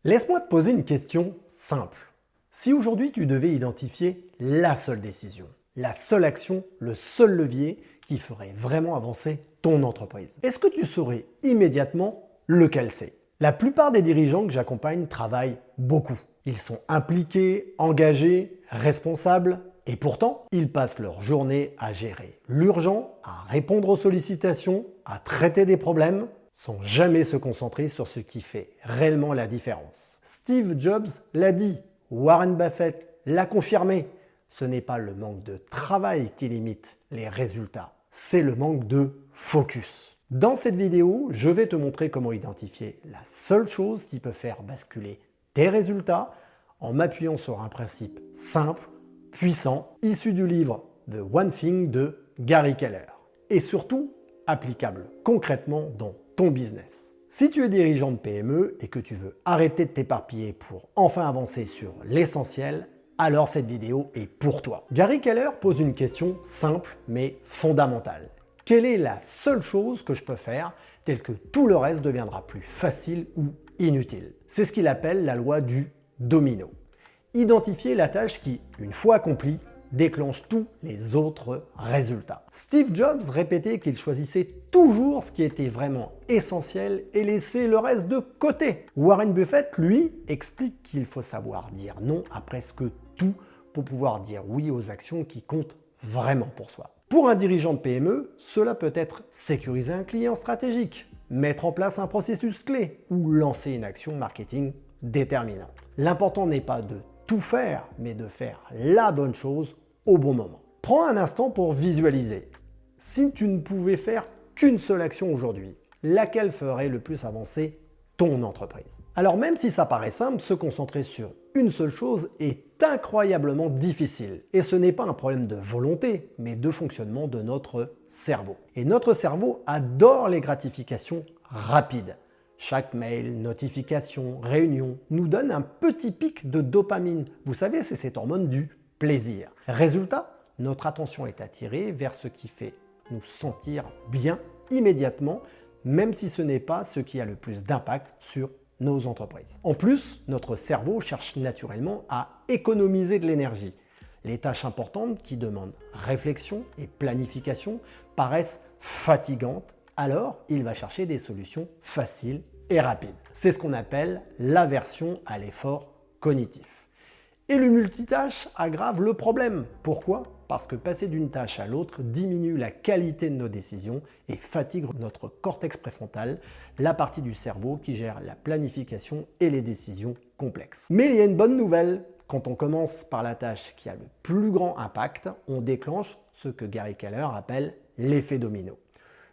Laisse-moi te poser une question simple. Si aujourd'hui tu devais identifier la seule décision, la seule action, le seul levier qui ferait vraiment avancer ton entreprise, est-ce que tu saurais immédiatement lequel c'est? La plupart des dirigeants que j'accompagne travaillent beaucoup. Ils sont impliqués, engagés, responsables et pourtant, ils passent leur journée à gérer l'urgent, à répondre aux sollicitations, à traiter des problèmes, sans jamais se concentrer sur ce qui fait réellement la différence. Steve Jobs l'a dit, Warren Buffett l'a confirmé, ce n'est pas le manque de travail qui limite les résultats, c'est le manque de focus. Dans cette vidéo, je vais te montrer comment identifier la seule chose qui peut faire basculer tes résultats en m'appuyant sur un principe simple, puissant, issu du livre The One Thing de Gary Keller et surtout applicable concrètement dans ton business. Si tu es dirigeant de PME et que tu veux arrêter de t'éparpiller pour enfin avancer sur l'essentiel, alors cette vidéo est pour toi. Gary Keller pose une question simple mais fondamentale. Quelle est la seule chose que je peux faire telle que tout le reste deviendra plus facile ou inutile? C'est ce qu'il appelle la loi du domino. Identifier la tâche qui, une fois accomplie, déclenche tous les autres résultats. Steve Jobs répétait qu'il choisissait toujours ce qui était vraiment essentiel et laissait le reste de côté. Warren Buffett, lui, explique qu'il faut savoir dire non à presque tout pour pouvoir dire oui aux actions qui comptent vraiment pour soi. Pour un dirigeant de PME, cela peut être sécuriser un client stratégique, mettre en place un processus clé ou lancer une action marketing déterminante. L'important n'est pas de tout faire, mais de faire la bonne chose au bon moment. Prends un instant pour visualiser. Si tu ne pouvais faire qu'une seule action aujourd'hui, laquelle ferait le plus avancer ton entreprise? Alors même si ça paraît simple, se concentrer sur une seule chose est incroyablement difficile. Et ce n'est pas un problème de volonté, mais de fonctionnement de notre cerveau. Et notre cerveau adore les gratifications rapides. Chaque mail, notification, réunion nous donne un petit pic de dopamine. Vous savez, c'est cette hormone du plaisir. Résultat, notre attention est attirée vers ce qui fait nous sentir bien immédiatement, même si ce n'est pas ce qui a le plus d'impact sur nos entreprises. En plus, notre cerveau cherche naturellement à économiser de l'énergie. Les tâches importantes qui demandent réflexion et planification paraissent fatigantes, alors il va chercher des solutions faciles et rapides. C'est ce qu'on appelle l'aversion à l'effort cognitif. Et le multitâche aggrave le problème. Pourquoi? Parce que passer d'une tâche à l'autre diminue la qualité de nos décisions et fatigue notre cortex préfrontal, la partie du cerveau qui gère la planification et les décisions complexes. Mais il y a une bonne nouvelle. Quand on commence par la tâche qui a le plus grand impact, on déclenche ce que Gary Keller appelle l'effet domino.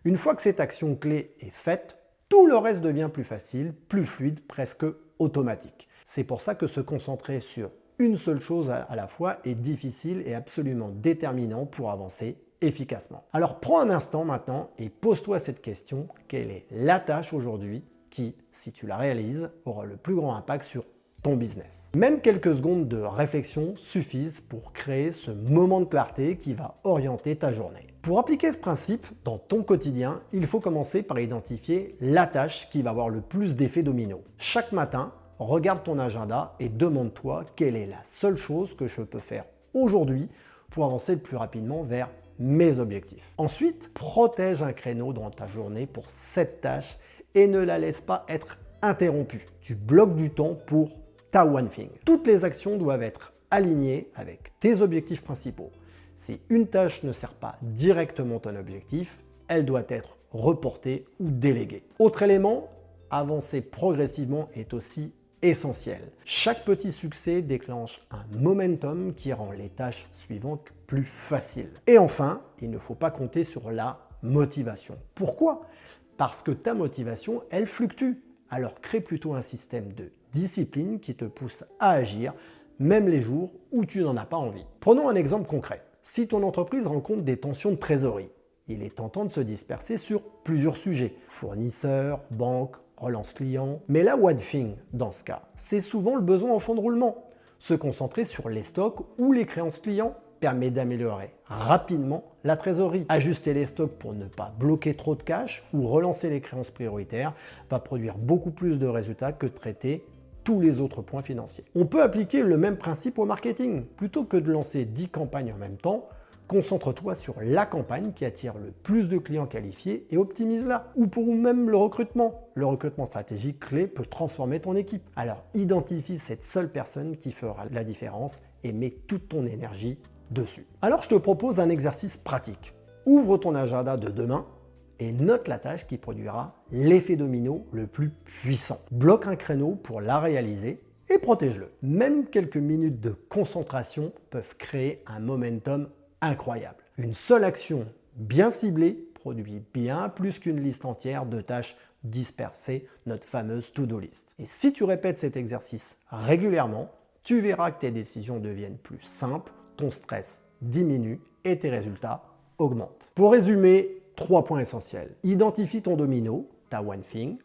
Une fois que cette action clé est faite, tout le reste devient plus facile, plus fluide, presque automatique. C'est pour ça que se concentrer sur une seule chose à la fois est difficile et absolument déterminant pour avancer efficacement. Alors prends un instant maintenant et pose-toi cette question. Quelle est la tâche aujourd'hui qui, si tu la réalises, aura le plus grand impact sur ton business? Même quelques secondes de réflexion suffisent pour créer ce moment de clarté qui va orienter ta journée. Pour appliquer ce principe dans ton quotidien, il faut commencer par identifier la tâche qui va avoir le plus d'effet domino. Chaque matin, regarde ton agenda et demande-toi quelle est la seule chose que je peux faire aujourd'hui pour avancer le plus rapidement vers mes objectifs. Ensuite, protège un créneau dans ta journée pour cette tâche et ne la laisse pas être interrompue. Tu bloques du temps pour ta One Thing. Toutes les actions doivent être alignées avec tes objectifs principaux. Si une tâche ne sert pas directement ton objectif, elle doit être reportée ou déléguée. Autre élément, avancer progressivement est aussi essentiel. Chaque petit succès déclenche un momentum qui rend les tâches suivantes plus faciles. Et enfin, il ne faut pas compter sur la motivation. Pourquoi? Parce que ta motivation, elle fluctue. Alors crée plutôt un système de discipline qui te pousse à agir, même les jours où tu n'en as pas envie. Prenons un exemple concret. Si ton entreprise rencontre des tensions de trésorerie, il est tentant de se disperser sur plusieurs sujets. Fournisseurs, banques, relance client. Mais la One Thing, dans ce cas, c'est souvent le besoin en fond de roulement. Se concentrer sur les stocks ou les créances clients permet d'améliorer rapidement la trésorerie. Ajuster les stocks pour ne pas bloquer trop de cash ou relancer les créances prioritaires va produire beaucoup plus de résultats que de traiter tous les autres points financiers. On peut appliquer le même principe au marketing. Plutôt que de lancer 10 campagnes en même temps, concentre-toi sur la campagne qui attire le plus de clients qualifiés et optimise-la. Ou pour même le recrutement. Le recrutement stratégique clé peut transformer ton équipe. Alors identifie cette seule personne qui fera la différence et mets toute ton énergie dessus. Alors je te propose un exercice pratique. Ouvre ton agenda de demain et note la tâche qui produira l'effet domino le plus puissant. Bloque un créneau pour la réaliser et protège-le. Même quelques minutes de concentration peuvent créer un momentum incroyable. Une seule action bien ciblée produit bien plus qu'une liste entière de tâches dispersées, notre fameuse to-do list. Et si tu répètes cet exercice régulièrement, tu verras que tes décisions deviennent plus simples, ton stress diminue et tes résultats augmentent. Pour résumer, 3 points essentiels. Identifie ton domino, ta one thing,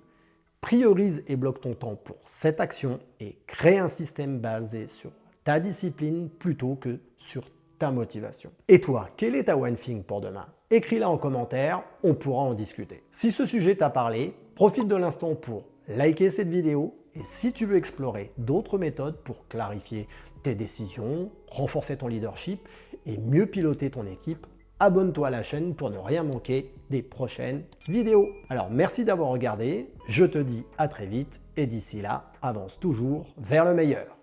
priorise et bloque ton temps pour cette action et crée un système basé sur ta discipline plutôt que sur ta motivation. Et toi, quelle est ta one thing pour demain? Écris-la en commentaire, on pourra en discuter. Si ce sujet t'a parlé, profite de l'instant pour liker cette vidéo et si tu veux explorer d'autres méthodes pour clarifier tes décisions, renforcer ton leadership et mieux piloter ton équipe, abonne-toi à la chaîne pour ne rien manquer des prochaines vidéos. Alors merci d'avoir regardé, je te dis à très vite et d'ici là, avance toujours vers le meilleur.